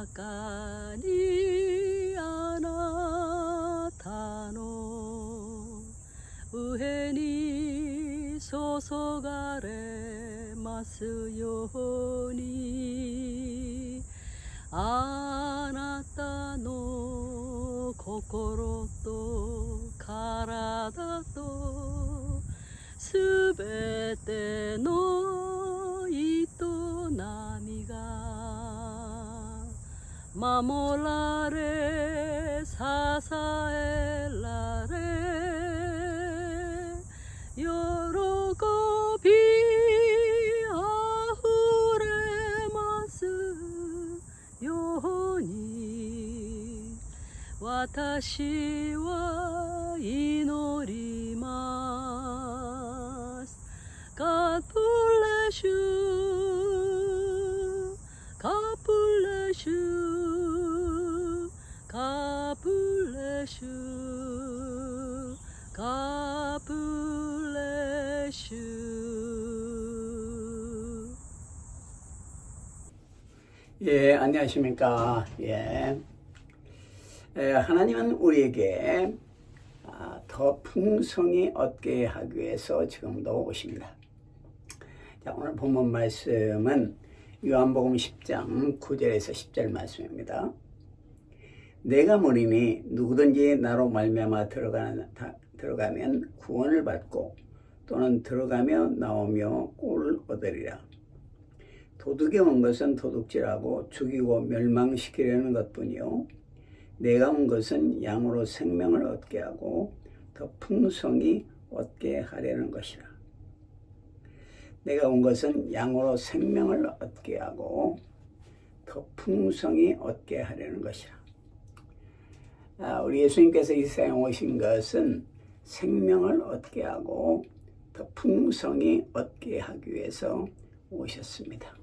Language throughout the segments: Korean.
中にあなたの上に注がれますようにあなたの心と体とすべての営みが守られ支えられ喜びあふれますように私は祈ります。God bless you. God bless you. God bless you. God bless you. 예, 안녕하십니까. 하나님은 우리에게 더 풍성히 얻게 하기 위해서 지금도 오십니다. 자, 오늘 본문 말씀은 요한복음 10장 9절에서 10절 말씀입니다. 내가 머리니 누구든지 나로 말미암아 들어가면 구원을 받고 또는 들어가며 나오며 꼴을 얻으리라. 도둑이 온 것은 도둑질하고 죽이고 멸망시키려는 것뿐이요 내가 온 것은 양으로 생명을 얻게 하고 더 풍성히 얻게 하려는 것이라. 내가 온 것은 양으로 생명을 얻게 하고 더 풍성히 얻게 하려는 것이라. 우리 예수님께서 이 세상에 오신 것은 생명을 얻게 하고 더 풍성히 얻게 하기 위해서 오셨습니다.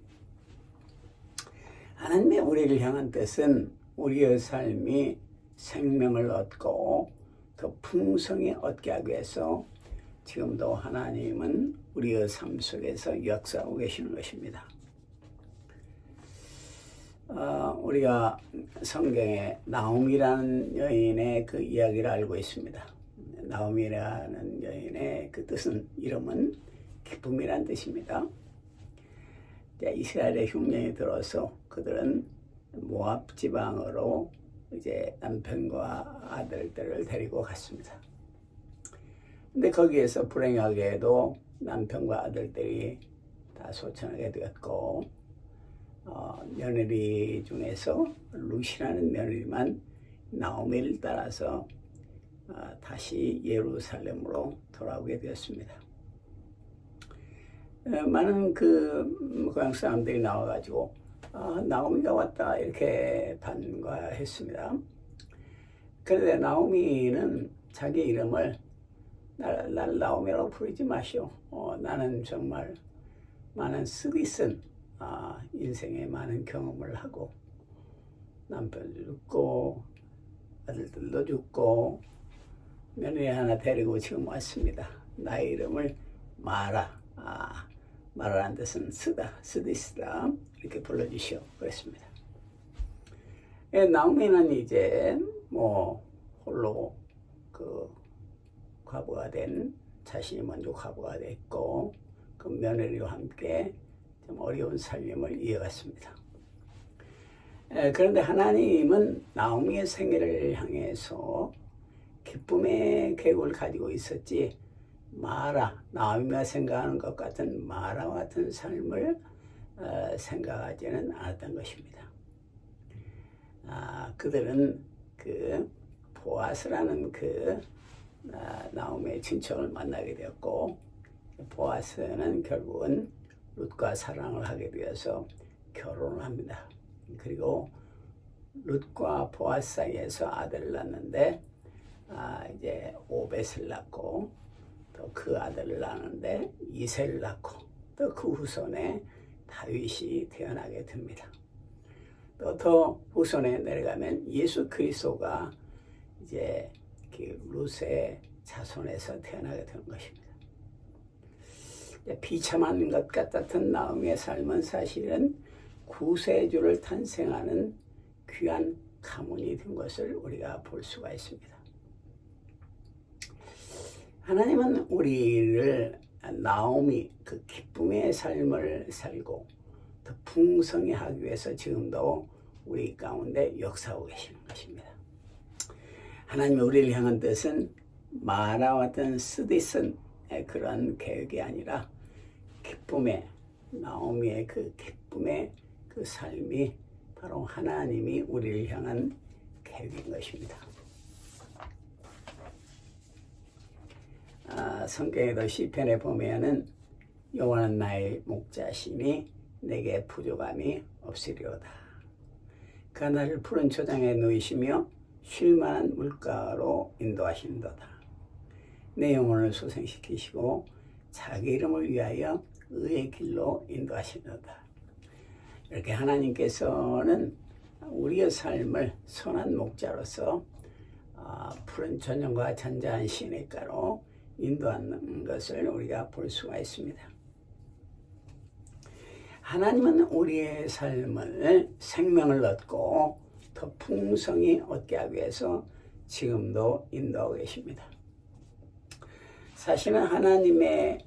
하나님의 우리를 향한 뜻은 우리의 삶이 생명을 얻고 더 풍성히 얻게 하기 위해서 지금도 하나님은 우리의 삶 속에서 역사하고 계시는 것입니다. 우리가 성경에 나오미라는 여인의 그 이야기를 알고 있습니다. 나오미라는 여인의 그 이름은 기쁨이란 뜻입니다. 이스라엘의 흉년이 들어서 그들은 모압 지방으로 이제 남편과 아들들을 데리고 갔습니다. 근데 거기에서 불행하게도 남편과 아들들이 다 소천하게 되었고 며느리 중에서 룻이라는 며느리만 나오미를 따라서 다시 예루살렘으로 돌아오게 되었습니다. 많은 그 고향 사람들이 나와가지고 나오미가 왔다 이렇게 반가했습니다. 그런데 나오미는 자기 이름을 날 나오미라고 부르지 마시오. 나는 정말 많은 쓰디쓴 인생에 많은 경험을 하고 남편도 죽고 아들들도 죽고 며느리 하나 데리고 지금 왔습니다. 나의 이름을 마라. 마라라는 뜻은 쓰디쓰다 이렇게 불러주시오 그랬습니다. 나오미는 이제 홀로 그 과부가 된 자신이 먼저 과부가 됐고 그 며느리와 함께 좀 어려운 삶을 이어갔습니다. 그런데 하나님은 나오미의 생애를 향해서 기쁨의 계획을 가지고 있었지 나오미가 생각하는 것 같은 마라와 같은 삶을 생각하지는 않았던 것입니다. 그들은 그 보아스라는 그 나오미의 친척을 만나게 되었고 보아스는 결국은 룻과 사랑을 하게 되어서 결혼을 합니다. 그리고 룻과 보아스 사이에서 아들을 낳는데 이제 오벳을 낳고 또 그 아들을 낳는데 이새를 낳고 또 그 후손에 다윗이 태어나게 됩니다. 또 더 후손에 내려가면 예수 그리스도가 이제 그 룻의 자손에서 태어나게 된 것입니다. 비참한 것 같았던 나오미의 삶은 사실은 구세주를 탄생하는 귀한 가문이 된 것을 우리가 볼 수가 있습니다. 하나님은 우리를 나옴이 그 기쁨의 삶을 살고 더 풍성히 하기 위해서 지금도 우리 가운데 역사하고 계시는 것입니다. 하나님의 우리를 향한 뜻은 마라와 같은 쓰디쓴 그런 계획이 아니라 기쁨의 나오미의 그 기쁨의 그 삶이 바로 하나님이 우리를 향한 계획인 것입니다. 성경에도 시편에 보면은 여호와는 나의 목자시니 내게 부족함이 없으리로다. 그가 나를 푸른 초장에 누이시며 쉴만한 물가로 인도하시는도다. 내 영혼을 소생시키시고 자기 이름을 위하여 의의 길로 인도하시는도다. 이렇게 하나님께서는 우리의 삶을 선한 목자로서 푸른 초장과 잔잔한 시냇가로 인도하는 것을 우리가 볼 수가 있습니다. 하나님은 우리의 삶을 생명을 얻고 더 풍성히 얻게 하기 위해서 지금도 인도하고 계십니다. 사실은 하나님의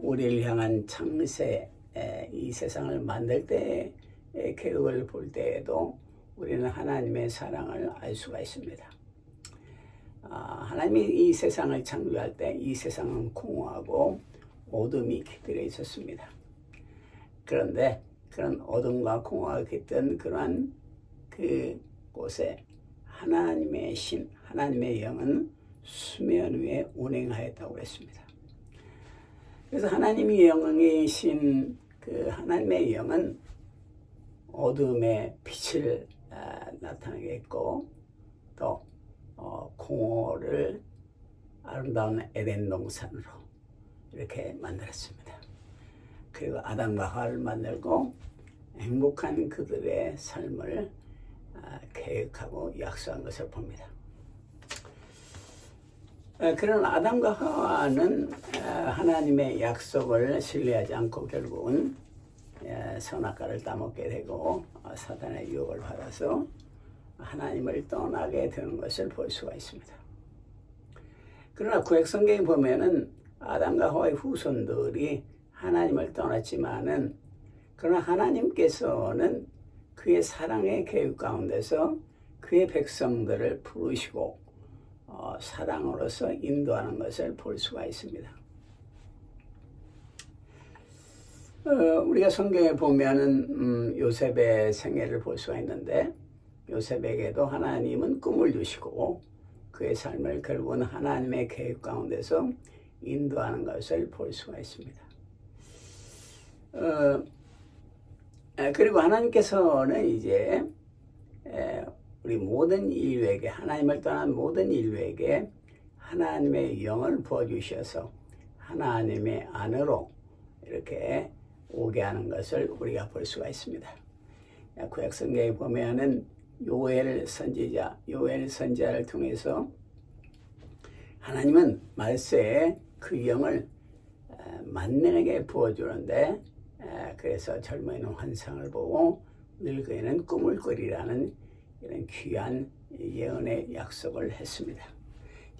우리를 향한 창세, 이 세상을 만들 때의 계획을 볼 때에도 우리는 하나님의 사랑을 알 수가 있습니다. 하나님이 이 세상을 창조할 때 이 세상은 공허하고 어둠이 깃들어 있었습니다. 그런데 그런 어둠과 공허가 깃든 그러한 그곳에 하나님의 신, 하나님의 영은 수면 위에 운행하였다고 했습니다. 그래서 하나님의 영이신 그 하나님의 영은 어둠의 빛을 나타나게 했고 또 공허를 아름다운 에덴 동산으로 이렇게 만들었습니다. 그리고 아담과 하와를 만들고 행복한 그들의 삶을 계획하고 약속한 것을 봅니다. 그런 아담과 하와는 하나님의 약속을 신뢰하지 않고 결국은 선악과를 따먹게 되고 사단의 유혹을 받아서 하나님을 떠나게 되는 것을 볼 수가 있습니다. 그러나 구약성경에 보면은 아담과 하와의 후손들이 하나님을 떠났지만은 그러나 하나님께서는 그의 사랑의 계획 가운데서 그의 백성들을 부르시고 사랑으로서 인도하는 것을 볼 수가 있습니다. 우리가 성경에 보면은 요셉의 생애를 볼 수가 있는데 요셉에게도 하나님은 꿈을 주시고 그의 삶을 결국은 하나님의 계획 가운데서 인도하는 것을 볼 수가 있습니다. 그리고 하나님께서는 이제 우리 모든 인류에게 하나님을 떠난 모든 인류에게 하나님의 영을 부어주셔서 하나님의 안으로 이렇게 오게 하는 것을 우리가 볼 수가 있습니다. 구약 성경에 보면은 요엘 선지자를 통해서 하나님은 말세에 그 영을 만민에게 부어주는데 그래서 젊은이는 환상을 보고 늙은이는 꿈을 꾸리라는 이런 귀한 예언의 약속을 했습니다.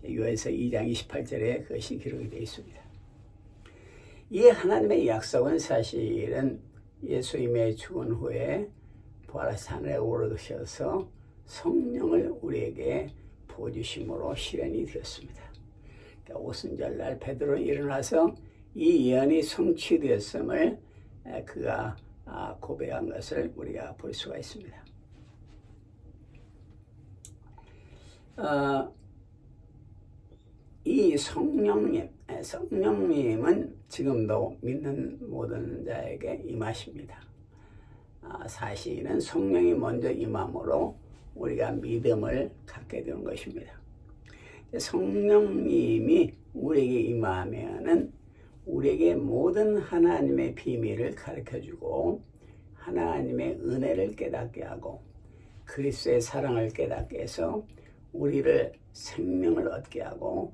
요엘서 2장 28절에 그것이 기록이 되어 있습니다. 이 하나님의 약속은 사실은 예수님의 죽은 후에 부활하신 하늘에 오르셔서 성령을 우리에게 부어주심으로 실현이 되었습니다. 오순절날 베드로는 일어나서 이 예언이 성취되었음을 그가 고백한 것을 우리가 볼 수가 있습니다. 이 성령님은 지금도 믿는 모든 자에게 임하십니다. 사실은 성령이 먼저 임함으로 우리가 믿음을 갖게 되는 것입니다. 성령님이 우리에게 임하면은 우리에게 모든 하나님의 비밀을 가르쳐주고 하나님의 은혜를 깨닫게 하고 그리스도의 사랑을 깨닫게 해서 우리를 생명을 얻게 하고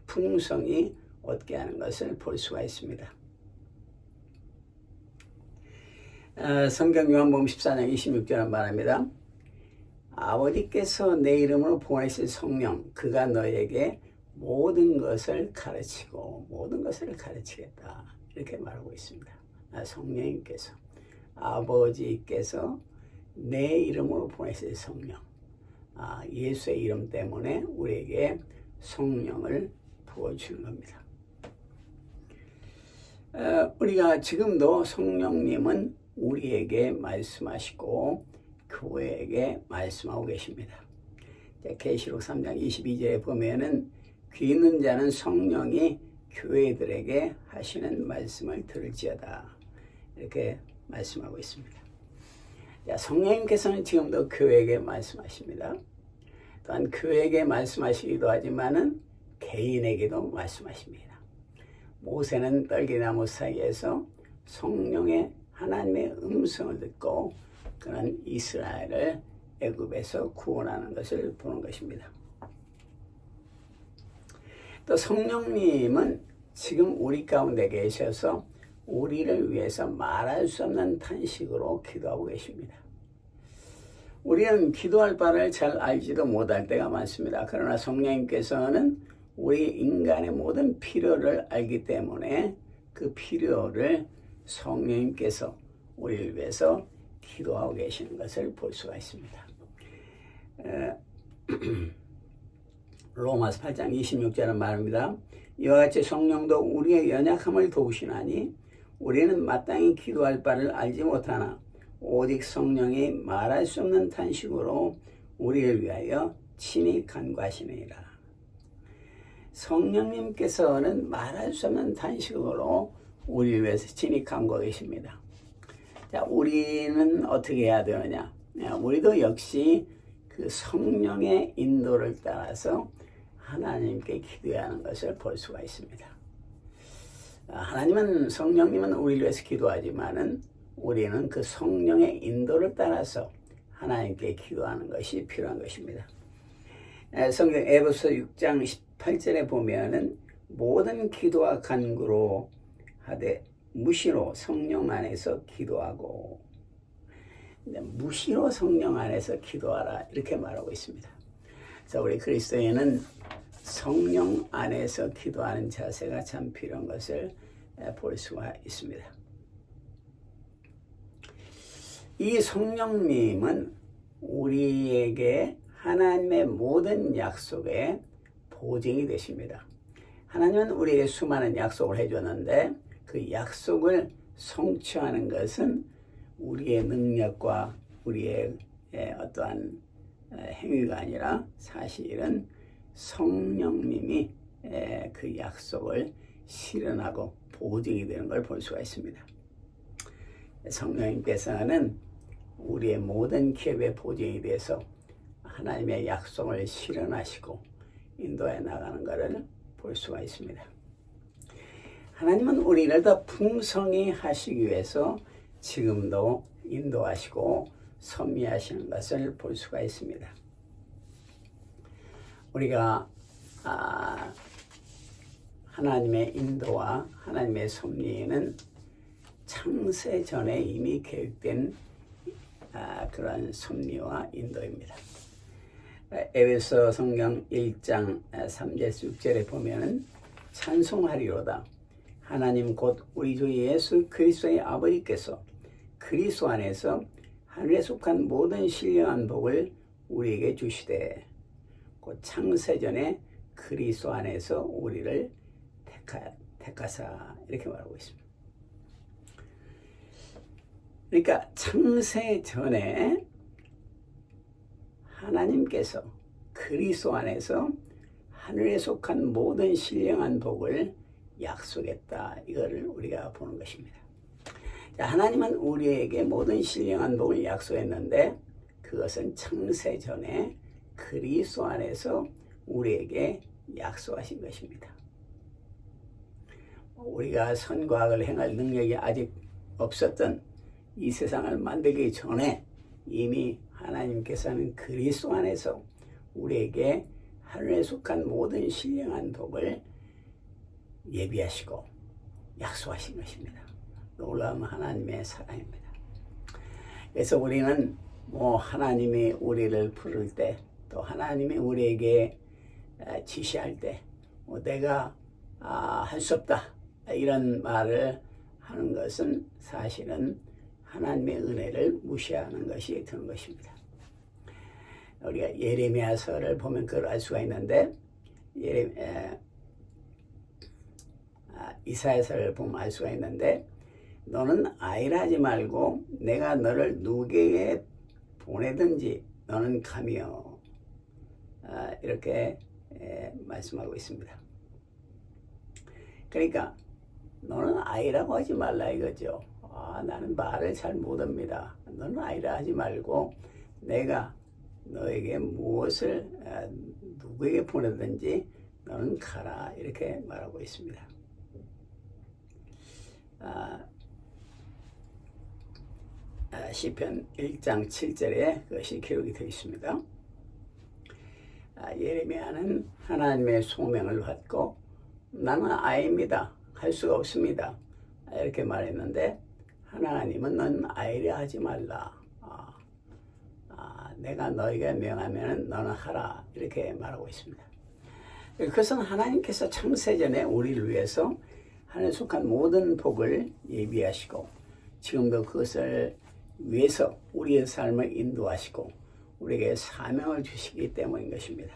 풍성히 얻게 하는 것을 볼 수가 있습니다. 성경 요한복음 14장 26절은 말합니다. 아버지께서 내 이름으로 보내실 성령, 그가 너에게 모든 것을 가르치고 모든 것을 가르치겠다. 이렇게 말하고 있습니다. 성령님께서, 아버지께서 내 이름으로 보내실 성령, 예수의 이름 때문에 우리에게 성령을 부어주는 겁니다. 우리가 지금도 성령님은 우리에게 말씀하시고 교회에게 말씀하고 계십니다. 계시록 3장 22절에 보면은 귀 있는 자는 성령이 교회들에게 하시는 말씀을 들을지어다. 이렇게 말씀하고 있습니다. 성령님께서는 지금도 교회에게 말씀하십니다. 또한 교회에게 말씀하시기도 하지만은 개인에게도 말씀하십니다. 모세는 떨기나무 사이에서 성령의 하나님의 음성을 듣고 그는 이스라엘을 애굽에서 구원하는 것을 보는 것입니다. 또 성령님은 지금 우리 가운데 계셔서 우리를 위해서 말할 수 없는 탄식으로 기도하고 계십니다. 우리는 기도할 바를 잘 알지도 못할 때가 많습니다. 그러나 성령님께서는 우리 인간의 모든 필요를 알기 때문에 그 필요를 성령님께서 우리를 위해서 기도하고 계시는 것을 볼 수가 있습니다. 로마서 8장 26절은 말합니다. 이와 같이 성령도 우리의 연약함을 도우시나니 우리는 마땅히 기도할 바를 알지 못하나 오직 성령이 말할 수 없는 탄식으로 우리를 위하여 친히 간구하시느니라. 성령님께서는 말할 수 없는 탄식으로 우리를 위해서 친히 간구하고 계십니다. 자, 우리는 어떻게 해야 되느냐? 우리도 역시 그 성령의 인도를 따라서 하나님께 기도해야 하는 것을 볼 수가 있습니다. 하나님은, 성령님은 우리를 위해서 기도하지만은 우리는 그 성령의 인도를 따라서 하나님께 기도하는 것이 필요한 것입니다. 성경 에베소 6장 18절에 보면은 모든 기도와 간구로 하되 무시로 성령 안에서 기도하고, 무시로 성령 안에서 기도하라 이렇게 말하고 있습니다. 그래서 우리 그리스도인은 성령 안에서 기도하는 자세가 참 필요한 것을 볼 수가 있습니다. 이 성령님은 우리에게 하나님의 모든 약속의 보증이 되십니다. 하나님은 우리에게 수많은 약속을 해줬는데 그 약속을 성취하는 것은 우리의 능력과 우리의 어떠한 행위가 아니라 사실은 성령님이 그 약속을 실현하고 보증이 되는 걸 볼 수가 있습니다. 성령님께서는 우리의 모든 기업의 보증이 돼서 하나님의 약속을 실현하시고 인도해 나가는 것을 볼 수가 있습니다. 하나님은 우리를 더 풍성히 하시기 위해서 지금도 인도하시고 섭리하시는 것을 볼 수가 있습니다. 우리가 하나님의 인도와 하나님의 섭리는 창세 전에 이미 계획된 그런 섭리와 인도입니다. 에베소 성경 1장 3절 6절에 보면은 찬송하리로다. 하나님 곧 우리 주 예수 그리스도의 아버지께서 그리스도 안에서 하늘에 속한 모든 신령한 복을 우리에게 주시되 곧 창세전에 그리스도 안에서 우리를 택하사 이렇게 말하고 있습니다. 그러니까 창세전에 하나님께서 그리스도 안에서 하늘에 속한 모든 신령한 복을 약속했다. 이거를 우리가 보는 것입니다. 하나님은 우리에게 모든 신령한 복을 약속했는데 그것은 창세 전에 그리스도 안에서 우리에게 약속하신 것입니다. 우리가 선과학을 행할 능력이 아직 없었던 이 세상을 만들기 전에 이미 하나님께서는 그리스도 안에서 우리에게 하늘에 속한 모든 신령한 복을 예비하시고 약속하신 것입니다. 놀라운 하나님의 사랑입니다. 그래서 우리는 뭐 하나님이 우리를 부를 때, 또 하나님이 우리에게 지시할 때, 뭐 내가 할 수 없다 이런 말을 하는 것은 사실은 하나님의 은혜를 무시하는 것이 되는 것입니다. 우리가 예레미야서를 보면 그걸 알 수가 있는데, 이사야서를 보면 알 수가 있는데, 너는 아이라 하지 말고 내가 너를 누구에게 보내든지 너는 가며, 이렇게 말씀하고 있습니다. 그러니까 너는 아이라고 하지 말라 이거죠. 나는 말을 잘 못합니다. 너는 아이라 하지 말고 내가 너에게 무엇을 누구에게 보내든지 너는 가라 이렇게 말하고 있습니다. 시편 1장 7절에 그것이 기록이 되어 있습니다. 예레미야는 하나님의 소명을 받고 나는 아이입니다. 할 수가 없습니다. 이렇게 말했는데 하나님은 넌 아이라 하지 말라. 내가 너에게 명하면 너는 하라. 이렇게 말하고 있습니다. 그것은 하나님께서 창세전에 우리를 위해서 하나님에 속한 모든 복을 예비하시고 지금도 그것을 위해서 우리의 삶을 인도하시고 우리에게 사명을 주시기 때문인 것입니다.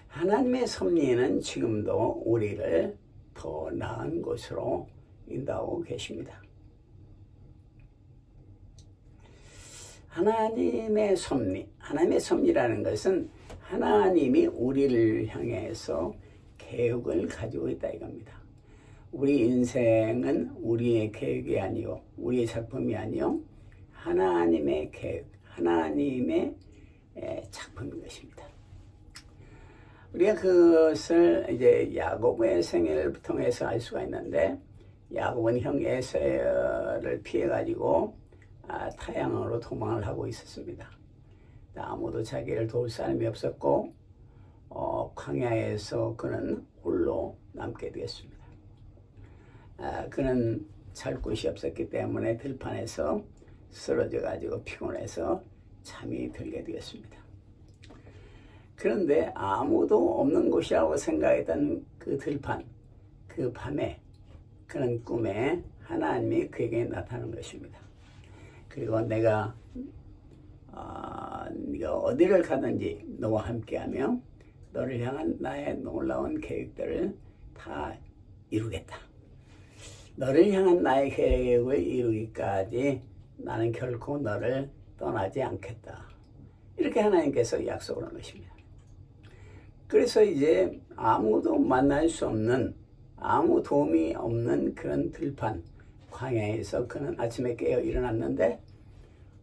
하나님의 섭리는 지금도 우리를 더 나은 곳으로 인도하고 계십니다. 하나님의 섭리라는 것은 하나님이 우리를 향해서 계획을 가지고 있다 이겁니다. 우리 인생은 우리의 계획이 아니요, 우리의 작품이 아니요, 하나님의 계획, 하나님의 작품인 것입니다. 우리가 그것을 이제 야곱의 생애를 통해서 알 수가 있는데, 야곱은 형 에서를 피해가지고 타향으로 도망을 하고 있었습니다. 아무도 자기를 도울 사람이 없었고 광야에서 그는 홀로 남게 되었습니다. 그는 잘 곳이 없었기 때문에 들판에서 쓰러져 가지고 피곤해서 잠이 들게 되었습니다. 그런데 아무도 없는 곳이라고 생각했던 그 들판, 그 밤에 그는 꿈에 하나님이 그에게 나타난 것입니다. 그리고 네가 어디를 가든지 너와 함께하며 너를 향한 나의 놀라운 계획들을 다 이루겠다. 너를 향한 나의 계획을 이루기까지 나는 결코 너를 떠나지 않겠다. 이렇게 하나님께서 약속을 한 것입니다. 그래서 이제 아무도 만날 수 없는, 아무 도움이 없는 그런 들판, 광야에서 그는 아침에 깨어 일어났는데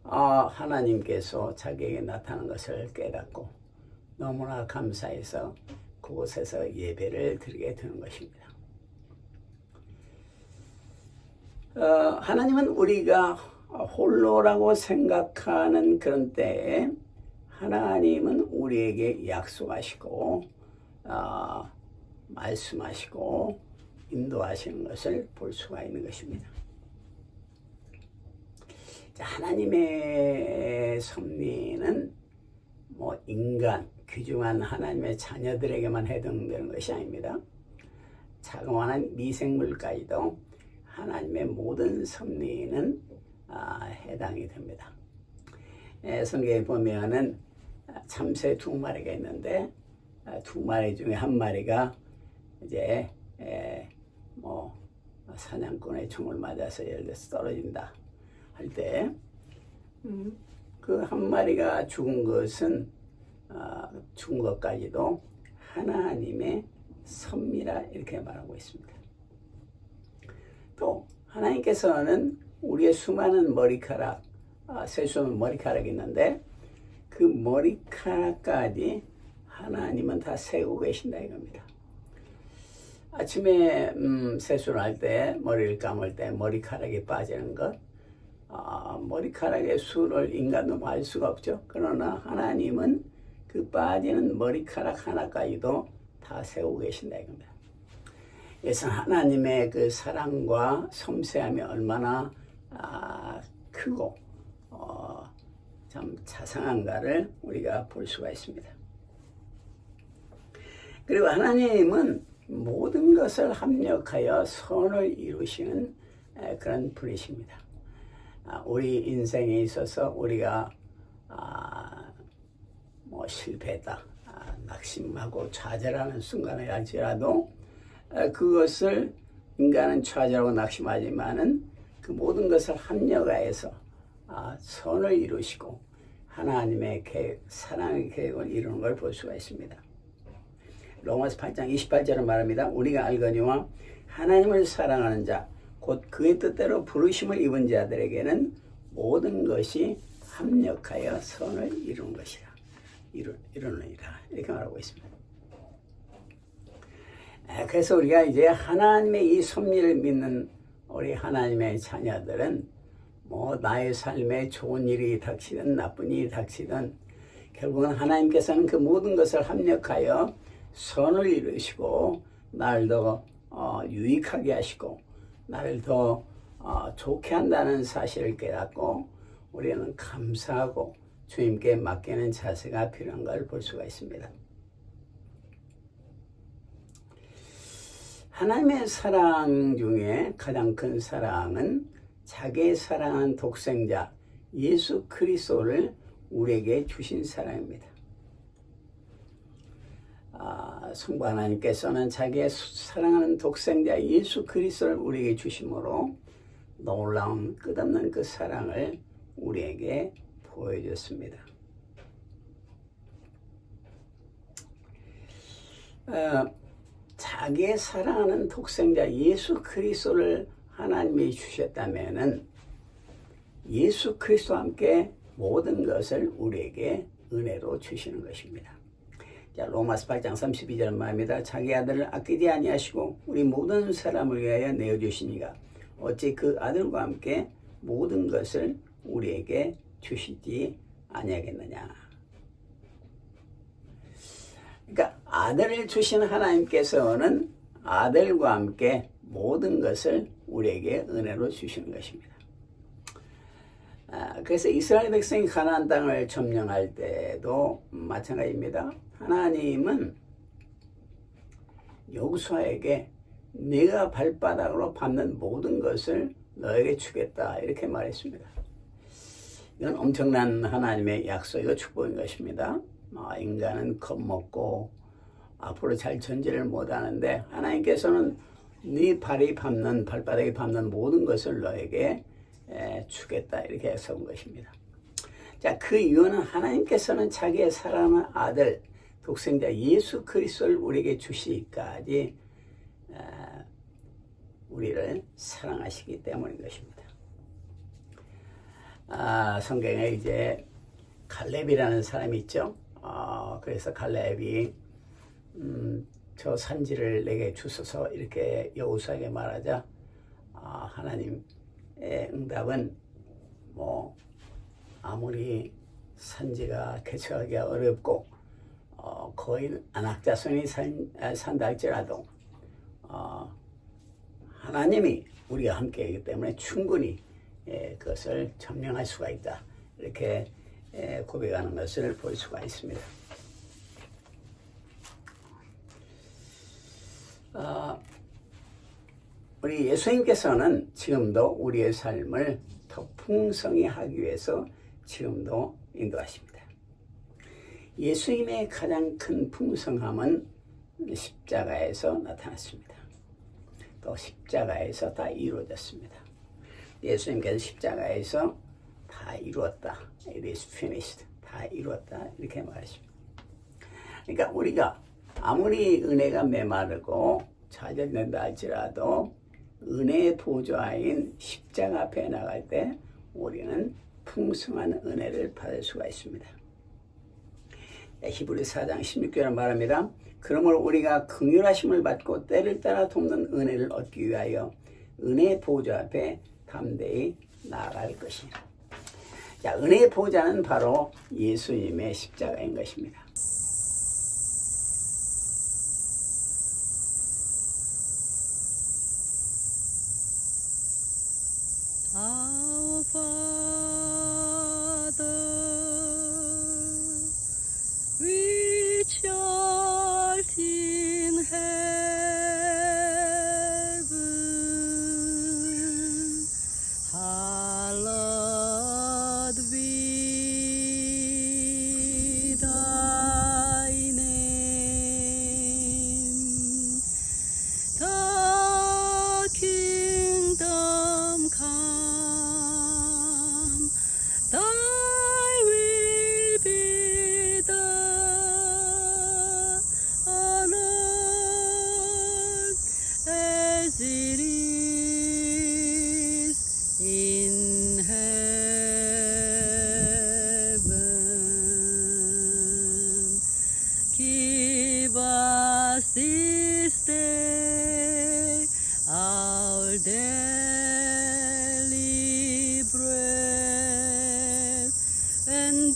하나님께서 자기에게 나타난 것을 깨닫고 너무나 감사해서 그곳에서 예배를 드리게 되는 것입니다. 하나님은 우리가 홀로라고 생각하는 그런 때에 하나님은 우리에게 약속하시고 말씀하시고 인도하시는 것을 볼 수가 있는 것입니다. 하나님의 섭리는 뭐 인간, 귀중한 하나님의 자녀들에게만 해당되는 것이 아닙니다. 자그마한 미생물까지도 하나님의 모든 섭리는 해당이 됩니다. 성경에 보면은 참새 2마리가 있는데 2마리 중에 1마리가 이제 뭐 사냥꾼의 총을 맞아서 예를 들어서 떨어진다 할 때 그 1마리가 죽은 것은 죽은 것까지도 하나님의 섭리라 이렇게 말하고 있습니다. 또 하나님께서는 우리의 수많은 머리카락, 세수는 머리카락이 있는데 그 머리카락까지 하나님은 다 세우고 계신다 이겁니다. 아침에 세수를 할 때 머리를 감을 때 머리카락이 빠지는 것, 머리카락의 수를 인간도 알 수가 없죠. 그러나 하나님은 그 빠지는 머리카락 하나까지도 다 세우고 계신다 이겁니다. 그래서 하나님의 그 사랑과 섬세함이 얼마나 크고 참 자상한가를 우리가 볼 수가 있습니다. 그리고 하나님은 모든 것을 합력하여 선을 이루시는 그런 분이십니다. 우리 인생에 있어서 우리가 실패했다, 낙심하고 좌절하는 순간에 할지라도 그것을 인간은 좌절하고 낙심하지만은 그 모든 것을 합력하여서 선을 이루시고 하나님의 계획, 사랑의 계획을 이루는 걸 볼 수가 있습니다. 로마서 8장 28절은 말합니다. 우리가 알거니와 하나님을 사랑하는 자, 곧 그의 뜻대로 부르심을 입은 자들에게는 모든 것이 합력하여 선을 이루는 것이라. 이루느니라. 이렇게 말하고 있습니다. 그래서 우리가 이제 하나님의 이 섭리를 믿는 우리 하나님의 자녀들은 나의 삶에 좋은 일이 닥치든 나쁜 일이 닥치든 결국은 하나님께서는 그 모든 것을 합력하여 선을 이루시고 나를 더 유익하게 하시고 나를 더 좋게 한다는 사실을 깨닫고 우리는 감사하고 주님께 맡기는 자세가 필요한 걸 볼 수가 있습니다. 하나님의 사랑 중에 가장 큰 사랑은 자기의 사랑한 독생자 예수 그리스도를 우리에게 주신 사랑입니다. 성부 하나님께서는 자기의 사랑하는 독생자 예수 그리스도를 우리에게 주심으로 놀라운 끝없는 그 사랑을 우리에게 보여줬습니다. 자기의 사랑하는 독생자 예수 그리스도를 하나님이 주셨다면은 예수 그리스도와 함께 모든 것을 우리에게 은혜로 주시는 것입니다. 자, 로마서 8장 32절 말입니다. 자기 아들을 아끼지 아니하시고 우리 모든 사람을 위하여 내어주시니가 어찌 그 아들과 함께 모든 것을 우리에게 주시지 아니하겠느냐. 그러니까 아들을 주신 하나님께서는 아들과 함께 모든 것을 우리에게 은혜로 주시는 것입니다. 그래서 이스라엘 백성이 가나안 땅을 점령할 때도 마찬가지입니다. 하나님은 여호수아에게 네가 발바닥으로 밟는 모든 것을 너에게 주겠다 이렇게 말했습니다. 이건 엄청난 하나님의 약속이고 축복인 것입니다. 인간은 겁먹고 앞으로 잘 전진을 못하는데 하나님께서는 네 발바닥이 밟는 모든 것을 너에게 주겠다 이렇게 해석한 것입니다. 자, 그 이유는 하나님께서는 자기의 사랑하는 아들 독생자 예수 그리스도를 우리에게 주시기까지 우리를 사랑하시기 때문인 것입니다. 성경에 이제 갈렙이라는 사람이 있죠. 그래서 갈렙이 저 산지를 내게 주소서 이렇게 여호수아에게 말하자 하나님의 응답은 아무리 산지가 개척하기가 어렵고 거의 안악자손이 산다 할지라도 하나님이 우리와 함께이기 때문에 충분히 그것을 점령할 수가 있다 이렇게 고백하는 것을 볼 수가 있습니다. 우리 예수님께서는 지금도 우리의 삶을 더 풍성히 하기 위해서 지금도 인도하십니다. 예수님의 가장 큰 풍성함은 십자가에서 나타났습니다. 또 십자가에서 다 이루어졌습니다. 예수님께서 십자가에서 다 이루었다. It is finished. 다 이루었다. 이렇게 말하십니다. 그러니까 우리가 아무리 은혜가 메마르고 좌절된다 할지라도 은혜의 보좌인 십자가 앞에 나갈 때 우리는 풍성한 은혜를 받을 수가 있습니다. 히브리서 4장 16절에 말합니다. 그러므로 우리가 긍휼하심을 받고 때를 따라 돕는 은혜를 얻기 위하여 은혜의 보좌 앞에 담대히 나아갈 것이니라. 자, 은혜의 보좌는 바로 예수님의 십자가인 것입니다. Our Father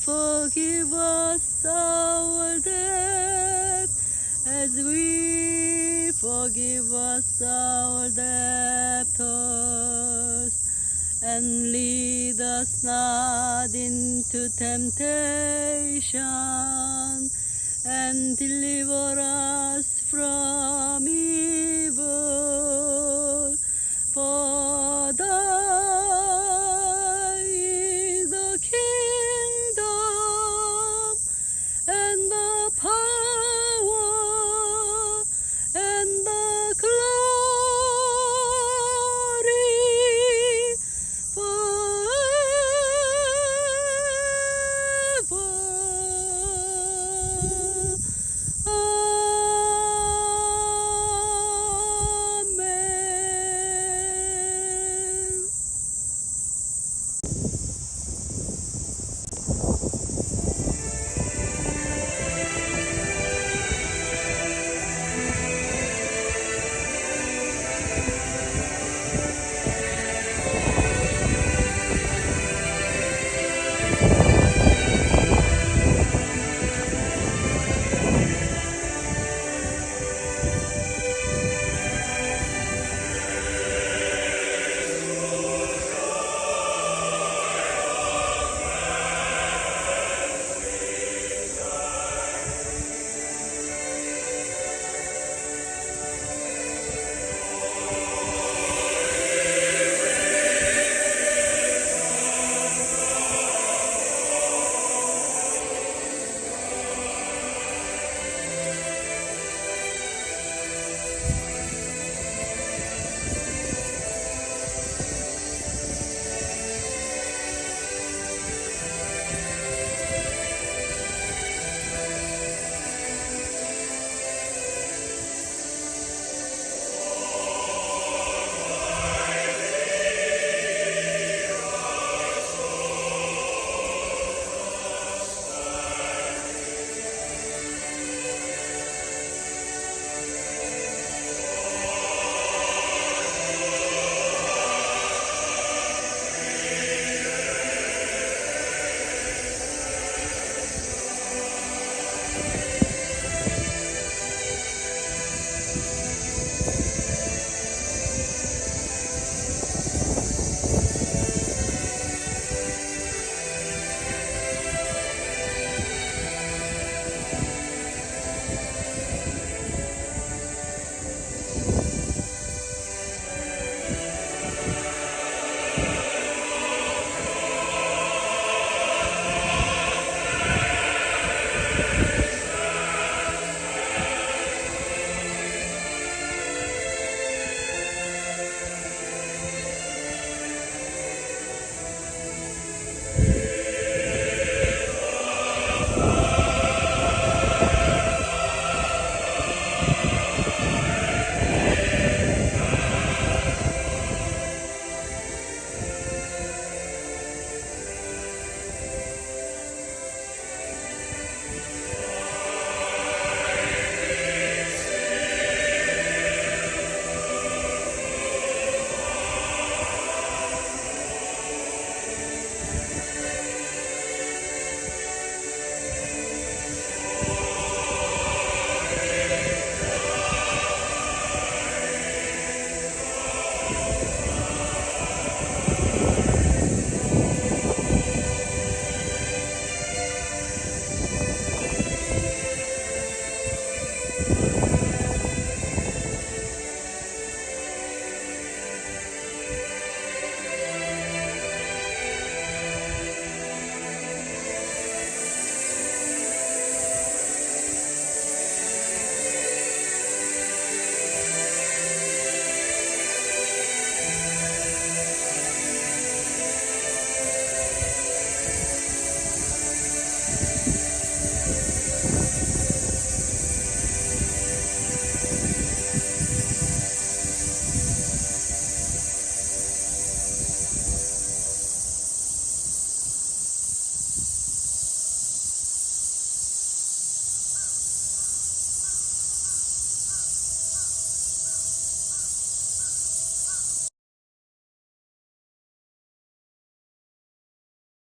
forgive us our debt, as we forgive us our debtors. And lead us not into temptation, and deliver us from evil. For